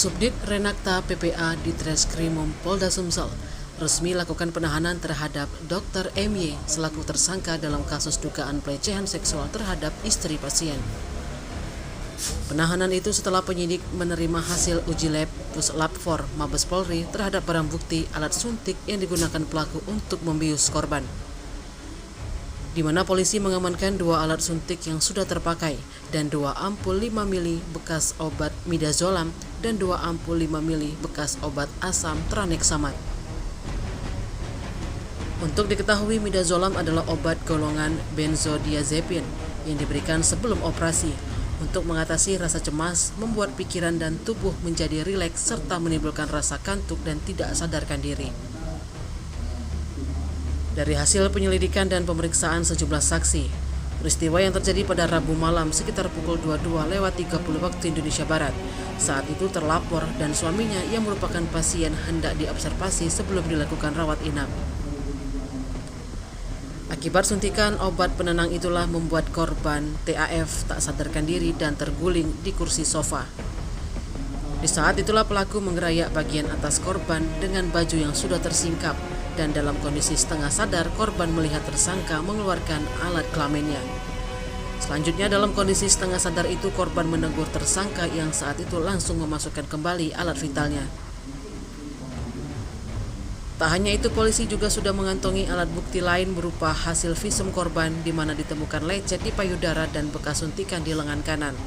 Subdit Renakta PPA di Treskrimum Polda Sumsel resmi lakukan penahanan terhadap Dr. MY selaku tersangka dalam kasus dugaan pelecehan seksual terhadap istri pasien. Penahanan itu setelah penyidik menerima hasil uji lab Puslap 4 Mabes Polri terhadap barang bukti alat suntik yang digunakan pelaku untuk membius korban, di mana polisi mengamankan 2 alat suntik yang sudah terpakai dan 2 ampul 5 mili bekas obat midazolam dan 2 ampul 5 mili bekas obat asam tranexamat. Untuk diketahui, midazolam adalah obat golongan benzodiazepin yang diberikan sebelum operasi untuk mengatasi rasa cemas, membuat pikiran dan tubuh menjadi rileks serta menimbulkan rasa kantuk dan tidak sadarkan diri. Dari hasil penyelidikan dan pemeriksaan sejumlah saksi, peristiwa yang terjadi pada Rabu malam sekitar pukul 22.30 waktu Indonesia Barat. Saat itu terlapor dan suaminya yang merupakan pasien hendak diobservasi sebelum dilakukan rawat inap. Akibat suntikan obat penenang itulah membuat korban TAF tak sadarkan diri dan terguling di kursi sofa. Di saat itulah pelaku mengerayak bagian atas korban dengan baju yang sudah tersingkap, dan dalam kondisi setengah sadar korban melihat tersangka mengeluarkan alat kelaminnya. Selanjutnya dalam kondisi setengah sadar itu korban menegur tersangka yang saat itu langsung memasukkan kembali alat vitalnya. Tak hanya itu, polisi juga sudah mengantongi alat bukti lain berupa hasil visum korban di mana ditemukan lecet di payudara dan bekas suntikan di lengan kanan.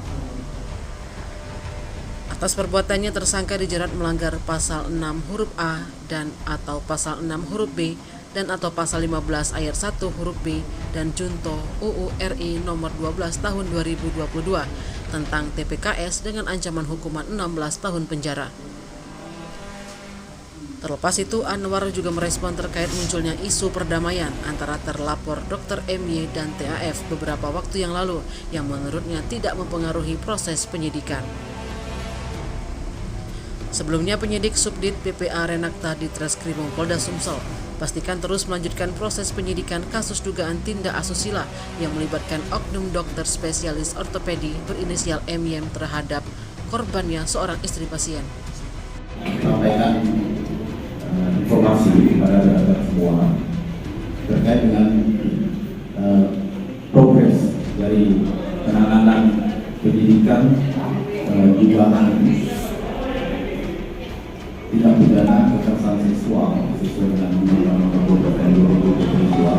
Atas perbuatannya tersangka dijerat melanggar pasal 6 huruf A dan atau pasal 6 huruf B dan atau pasal 15 ayat 1 huruf B dan Junto UU RI nomor 12 tahun 2022 tentang TPKS dengan ancaman hukuman 16 tahun penjara. Terlepas itu, Anwar juga merespon terkait munculnya isu perdamaian antara terlapor Dr. MY dan TAF beberapa waktu yang lalu yang menurutnya tidak mempengaruhi proses penyidikan. Sebelumnya, penyidik Subdit PPA Renakta di Treskrimum Polda Sumsel pastikan terus melanjutkan proses penyidikan kasus dugaan tindak asusila yang melibatkan oknum dokter spesialis ortopedi berinisial MY terhadap korbannya, seorang istri pasien. Sampaikan informasi kepada rekan semua terkait dengan progres dari penanganan penyidikan dugaan tindak pidana kekerasan seksual sesuai dengan Undang-Undang Nomor 2022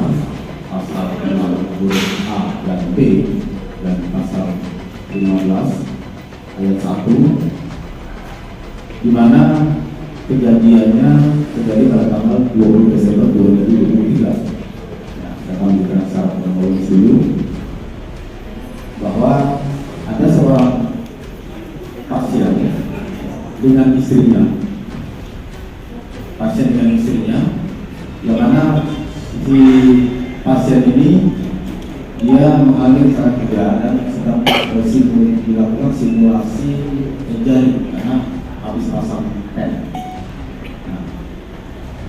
pasal 6 huruf A dan B dan pasal 15 ayat 1, di mana kejadiannya terjadi pada tanggal 20 Desember 2023. Saya memberikan secara kronologis dulu bahwa ada seorang pasien dengan istrinya, yang mana si pasien ini dia mengalami secara tidak dan sedang dilakukan simulasi terjadi karena habis pasang pen.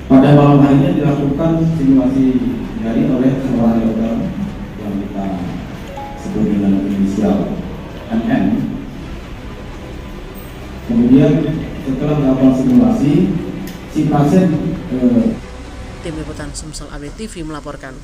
Pada malam harinya dilakukan simulasi jari oleh seorang dokter yang kita sebut dengan inisial MM. Kemudian setelah melakukan simulasi, si pasien Tim Liputan Sumsel AB TV melaporkan.